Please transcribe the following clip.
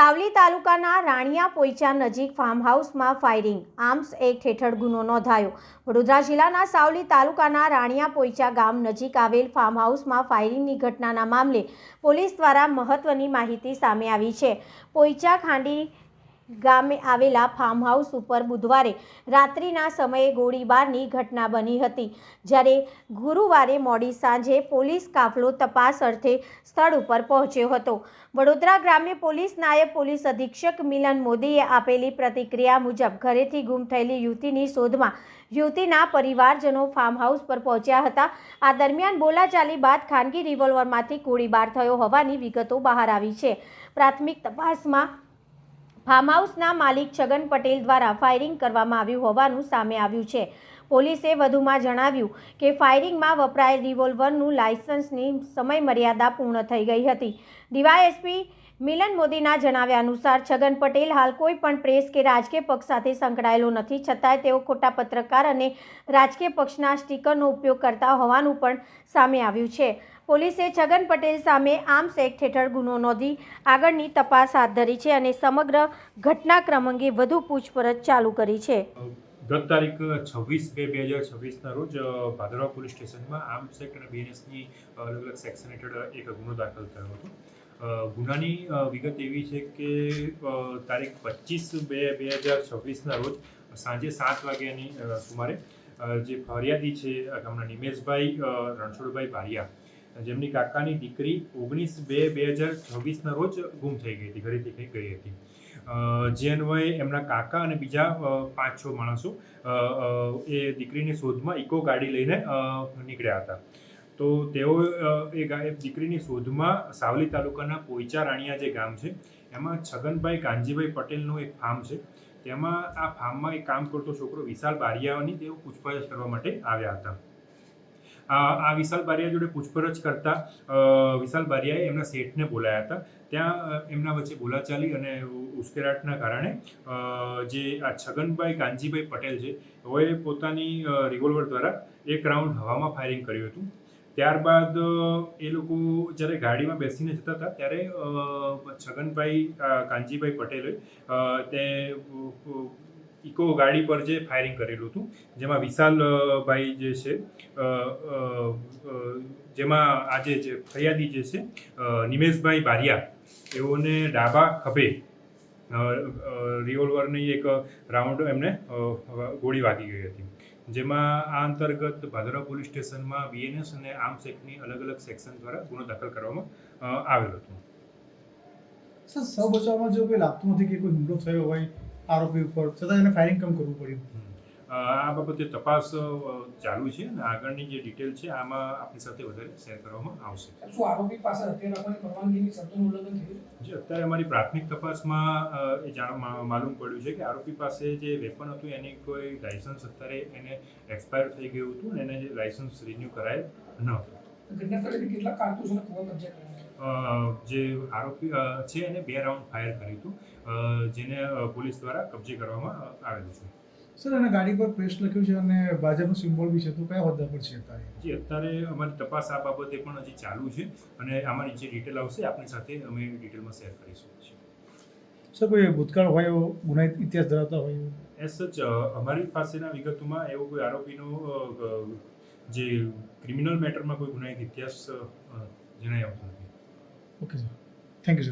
સાવલી તાલુકાના રાણિયા પોઈચા નજીક ફાર્મ હાઉસમાં ફાયરિંગ આર્મ્સ એક્ટ હેઠળ ગુનો નોંધાયો। વડોદરા જિલ્લાના સાવલી તાલુકાના રાણિયા પોઈચા ગામ નજીક આવેલ ફાર્મ હાઉસમાં ફાયરિંગની ઘટનાના મામલે પોલીસ દ્વારા મહત્વની માહિતી સામે આવી છે। પોઈચા ખાંડી ગામે આવેલા ફાર્મ હાઉસ ઉપર બુધવારે રાત્રિના સમયે ગોળીબારની ઘટના બની હતી, જ્યારે ગુરુવારે મોડી સાંજે પોલીસ કાફલો તપાસ અર્થે સ્થળ ઉપર પહોંચ્યો હતો। વડોદરા ગ્રામ્ય પોલીસ નાયબ પોલીસ અધિક્ષક મિલન મોદીએ આપેલી પ્રતિક્રિયા મુજબ ઘરેથી ગુમ થયેલી યુવતીની શોધમાં યુવતીના પરિવારજનો ફાર્મ હાઉસ પર પહોંચ્યા હતા। આ દરમિયાન બોલાચાલી બાદ ખાનગી રિવોલ્વરમાંથી ગોળીબાર થયો હોવાની વિગતો બહાર આવી છે। પ્રાથમિક તપાસમાં ફાર્મ હાઉસના માલિક છગન પટેલ દ્વારા ફાયરિંગ કરવામાં આવ્યું હોવાનું સામે આવ્યું છે। પોલીસે વધુમાં જણાવ્યું કે ફાયરિંગમાં વપરાયેલ રિવોલ્વરનું લાયસન્સની સમયમર્યાદા પૂર્ણ થઈ ગઈ હતી। ડીવાયએસપી મિલન મોદીના જણાવ્યા અનુસાર છગન પટેલ હાલ કોઈ પણ પ્રેસ કે રાજકીય પક્ષ સાથે સંકળાયેલો નથી, છતાંય તેઓ ખોટા પત્રકાર અને રાજકીય પક્ષના સ્ટીકરનો ઉપયોગ કરતા હોવાનું પણ સામે આવ્યું છે। પોલીસે છગન પટેલ સામે આર્મ્સ એક્ટ હેઠળ ગુનો નોંધી આગળની તપાસ હાથ ધરી છે અને સમગ્ર ઘટનાક્રમ અંગે વધુ પૂછપરછ ચાલુ કરી છે। ગત તારીખ 26/2/2026ના રોજ ભાદરવા પોલીસ સ્ટેશનમાં આર્મ્સ એક્ટ અને બીએનએસની અલગ અલગ સેક્શન હેઠળ એક ગુનો દાખલ થયો હતો। ગુનાની વિગત એવી છે કે તારીખ 25/2/2026ના રોજ સાંજે 7 વાગ્યાની સુમારે જે ફરિયાદી છે ગામના નિમેશભાઈ રણછોડભાઈ બારિયા, જેમની કાકાની દીકરી 19/2/2026ના રોજ ગુમ થઈ ગઈ હતી, ઘરેથી કંઈ ગઈ હતી। જે અન્વયે એમના કાકા અને બીજા 5-6 માણસો એ દીકરીની શોધમાં ઇકો ગાડી લઈને નીકળ્યા હતા। તો તેઓ એ દીકરીની શોધમાં સાવલી તાલુકાના પોઈચા રાણિયા જે ગામ છે એમાં છગનભાઈ કાનજીભાઈ પટેલનું એક ફાર્મ છે, તેમાં આ ફાર્મમાં એક કામ કરતો છોકરો વિશાલ બારિયાની તેઓ પૂછપરછ કરવા માટે આવ્યા હતા। આ વિશાલ બારિયા જોડે પૂછપરછ કરતા વિશાલ બારિયાએ એમના શેઠને બોલાયા હતા। ત્યાં એમના વચ્ચે બોલાચાલી અને ઉશ્કેરાટના કારણે જે આ છગનભાઈ કાનજીભાઈ પટેલ છે તેઓએ પોતાની રિવોલ્વર દ્વારા એક રાઉન્ડ હવામાં ફાયરિંગ કર્યું હતું। ત્યારબાદ એ લોકો જ્યારે ગાડીમાં બેસીને જતા હતા ત્યારે છગનભાઈ કાનજીભાઈ પટેલે તે ઇકો ગાડી પર જે ફાયરિંગ કરેલું હતું, જેમાં વિશાલભાઈ જે છે જેમાં આજે જે ફરિયાદી જે છે નિમેશભાઈ બારિયા, એઓને ડાબા ખભે રિવોલ્વરની એક રાઉન્ડ એમને ગોળી વાગી ગઈ હતી, જેમાં આ અંતર્ગત ભાદરવા પોલીસ સ્ટેશનમાં બીએનએસ અને આર્મ્સ એક્ટની અલગ અલગ સેક્શન દ્વારા ગુનો દાખલ કરવામાં આવેલો હતો। સર, સૌ બચાવમાં જો કોઈ લાગતું નથી કે કોઈ હુમલો થયો હોય આરોપી ઉપર, છતાં એને ફાયરિંગ કેમ કરવું પડ્યું? આ બાબતે તપાસ ચાલુ છે અને આગળની જે ડિટેલ છે આમાં આપણી સાથે વધારે શેર કરવામાં આવશે। શું આરોપી પાસે હથિયાર રાખવાની પરવાનગીની શરતોનું ઉલ્લંઘન થયું? જે અત્યારે અમારી પ્રાથમિક તપાસમાં એ માલુમ પડ્યું છે કે આરોપી પાસે જે વેપન હતું એની કોઈ લાયસન્સ અત્યારે એને એક્સપાયર થઈ ગયું હતું અને એને જે લાયસન્સ રિન્યૂ કરાયેલ ન હતું। ઘટના સ્થળેથી કેટલા કારતૂસ અને કુવા કબજે કર્યા? જે આરોપી છે એને 2 રાઉન્ડ ફાયર કર્યું હતું, જેને પોલીસ દ્વારા કબજે કરવામાં આવેલું છે। સર, અને ગાડી પર પેસ્ટ લખ્યું છે અને ભાજપનું સિમ્બોલ બી છે, તો કયા હોદ્દા પર છે અત્યારે? જી, અત્યારે અમારી તપાસ આ બાબતે પણ હજી ચાલુ છે અને અમારી જે ડિટેલ આવશે આપણી સાથે અમે ડિટેલમાં શેર કરીશું છીએ। સર, કોઈ ભૂતકાળ હોય એવો ગુનાહિત ઇતિહાસ ધરાવતા હોય એવું? એઝ સચ અમારી પાસેના વિગતોમાં એવો કોઈ આરોપીનો જે ક્રિમિનલ મેટરમાં કોઈ ગુનાહિત ઇતિહાસ જણાઈ આવતો નથી। Okay sir, thank you sir.